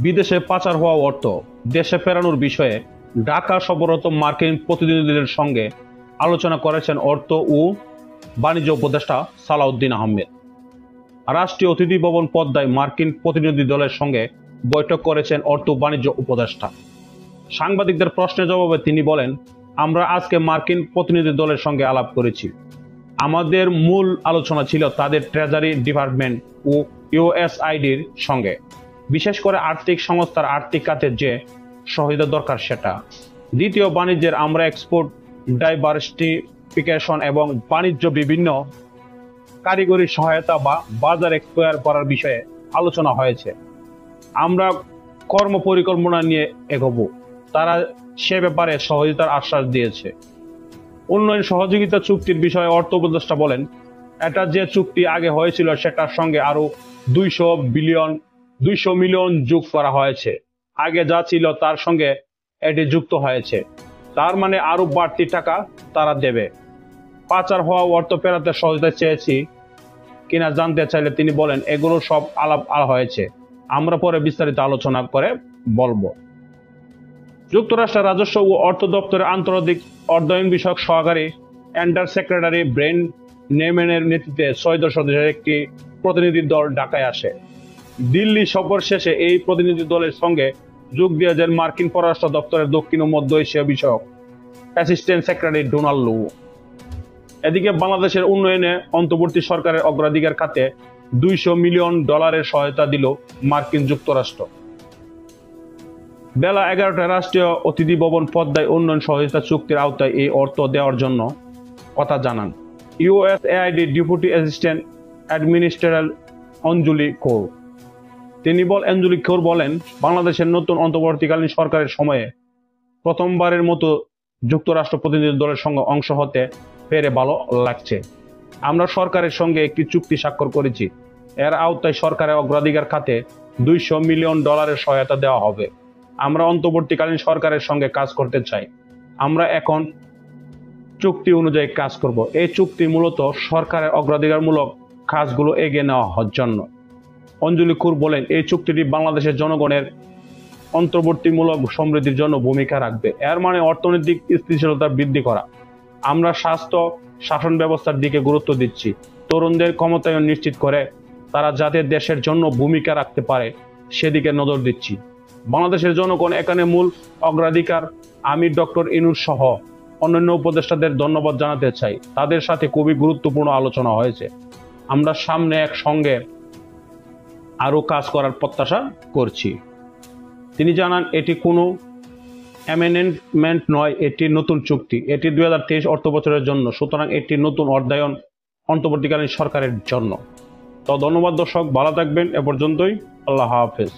বিদেশে পাচার হওয়া অর্থ দেশে ফেরানোর বিষয়ে ঢাকা সফররত মার্কিন প্রতিনিধিদের সঙ্গে আলোচনা করেছেন অর্থ ও বাণিজ্য উপদেষ্টা সালাউদ্দিন আহমেদ। রাষ্ট্রীয় অতিথি ভবন পদ্মায় মার্কিন প্রতিনিধি দলের সঙ্গে বৈঠক করেছেন অর্থ বাণিজ্য উপদেষ্টা। সাংবাদিকদের প্রশ্নের জবাবে তিনি বলেন, আমরা আজকে মার্কিন প্রতিনিধি দলের সঙ্গে আলাপ করেছি। আমাদের মূল আলোচনা ছিল তাদের ট্রেজারি ডিপার্টমেন্ট ও ইউএসআইডির সঙ্গে, বিশেষ করে আর্থিক সংস্থার আর্থিক খাতের যে সহায়তা দরকার সেটা। দ্বিতীয়, বাণিজ্যের আমরা এক্সপোর্ট ডাইভার্সিফিকেশন এবং বাণিজ্য বিভিন্ন কারিগরি সহায়তা বা বাজার এক্সপোয়ার করার বিষয়ে আলোচনা হয়েছে। আমরা কর্ম পরিকল্পনা নিয়ে এগোবো, তারা সে ব্যাপারে সহযোগিতার আশ্বাস দিয়েছে। উন্নয়ন সহযোগিতা চুক্তির বিষয়ে অর্থ উপদেষ্টা বলেন, এটা যে চুক্তি আগে হয়েছিল সেটার সঙ্গে আরো 200 মিলিয়ন যোগ করা হয়েছে। আগে যা ছিল তার সঙ্গে এটি যুক্ত হয়েছে, তার মানে আরো বাড়তি টাকা তারা দেবে। পাচার হওয়া অর্থ ফেরাতে সহযোগিতা চেয়েছি কিনা জানতে চাইলে তিনি বলেন, এগুলো সব আলাপ হয়েছে, আমরা পরে বিস্তারিত আলোচনা করে বলবো। যুক্তরাষ্ট্রের রাজস্ব ও অর্থ দপ্তরের আন্তর্জাতিক অর্থায়ন বিষয়ক সহকারী আন্ডার সেক্রেটারি ব্রেন নেমেনের নেতৃত্বে 6 সদস্যের একটি প্রতিনিধি দল ঢাকায় আসে। দিল্লি সফর শেষে এই প্রতিনিধি দলের সঙ্গে যোগ দিয়েছেন মার্কিন পররাষ্ট্র দপ্তরের দক্ষিণ ও মধ্য এশিয়া বিষয়ক অ্যাসিস্ট্যান্ট সেক্রেটারি ডোনাল্ড লু। এদিকে বাংলাদেশের উন্নয়নে অন্তর্বর্তী সরকারের অগ্রাধিকার খাতে $200 মিলিয়ন সহায়তা দিল মার্কিন যুক্তরাষ্ট্র। বেলা 11টায় রাষ্ট্রীয় অতিথি ভবন পদ্মায় উন্নয়ন সহযোগিতা চুক্তির আওতায় এই অর্থ দেওয়ার জন্য কথা জানান ইউএসএআইডি ডেপুটি অ্যাসিস্ট্যান্ট অ্যাডমিনিস্ট্রেটর অঞ্জলি কৌর। অঞ্জলি কৌর বলেন, বাংলাদেশের নতুন অন্তর্বর্তীকালীন সরকারের সময়ে প্রথমবারের মতো যুক্তরাষ্ট্র প্রতিনিধি দলের সঙ্গে অংশ হতে পেরে ভালো লাগছে। আমরা সরকারের সঙ্গে একটি চুক্তি স্বাক্ষর করেছি। এর আওতায় সরকারের অগ্রাধিকার খাতে $200 মিলিয়ন সহায়তা দেওয়া হবে। আমরা অন্তর্বর্তীকালীন সরকারের সঙ্গে কাজ করতে চাই। আমরা এখন চুক্তি অনুযায়ী কাজ করব। এই চুক্তি মূলত সরকারের অগ্রাধিকারমূলক কাজগুলো এগিয়ে নেওয়ার জন্য। অঞ্জলি কৌর বলেন, এই চুক্তিটি বাংলাদেশের জনগণের অন্তর্বর্তীমূলক সমৃদ্ধির জন্য ভূমিকা রাখবে। এর মানে অর্থনৈতিক স্থিতিশীলতা বৃদ্ধি করা। আমরা স্বাস্থ্য শাসন ব্যবস্থার দিকে গুরুত্ব দিচ্ছি। তরুণদের ক্ষমতায়ন নিশ্চিত করে তারা যাতে দেশের জন্য ভূমিকা রাখতে পারে সেদিকে নজর দিচ্ছি। বাংলাদেশের জনগণ এখানে মূল অগ্রাধিকার। আমি ডক্টর ইউনূস সহ অন্যান্য উপদেষ্টাদের ধন্যবাদ জানাতে চাই। তাদের সাথে খুবই গুরুত্বপূর্ণ আলোচনা হয়েছে। আমরা সামনে একসঙ্গে আরো কাজ করার প্রত্যাশা করছি। তিনি জানান, এটি কোনো অ্যামেন্ডমেন্ট নয়, এটি নতুন চুক্তি। এটি 2023 অর্থবছরের জন্য, সুতরাং এটি নতুন অর্থায়ন অন্তর্বর্তীকালীন সরকারের জন্য। তো ধন্যবাদ দর্শক, ভালো থাকবেন। এ পর্যন্তই, আল্লাহ হাফেজ।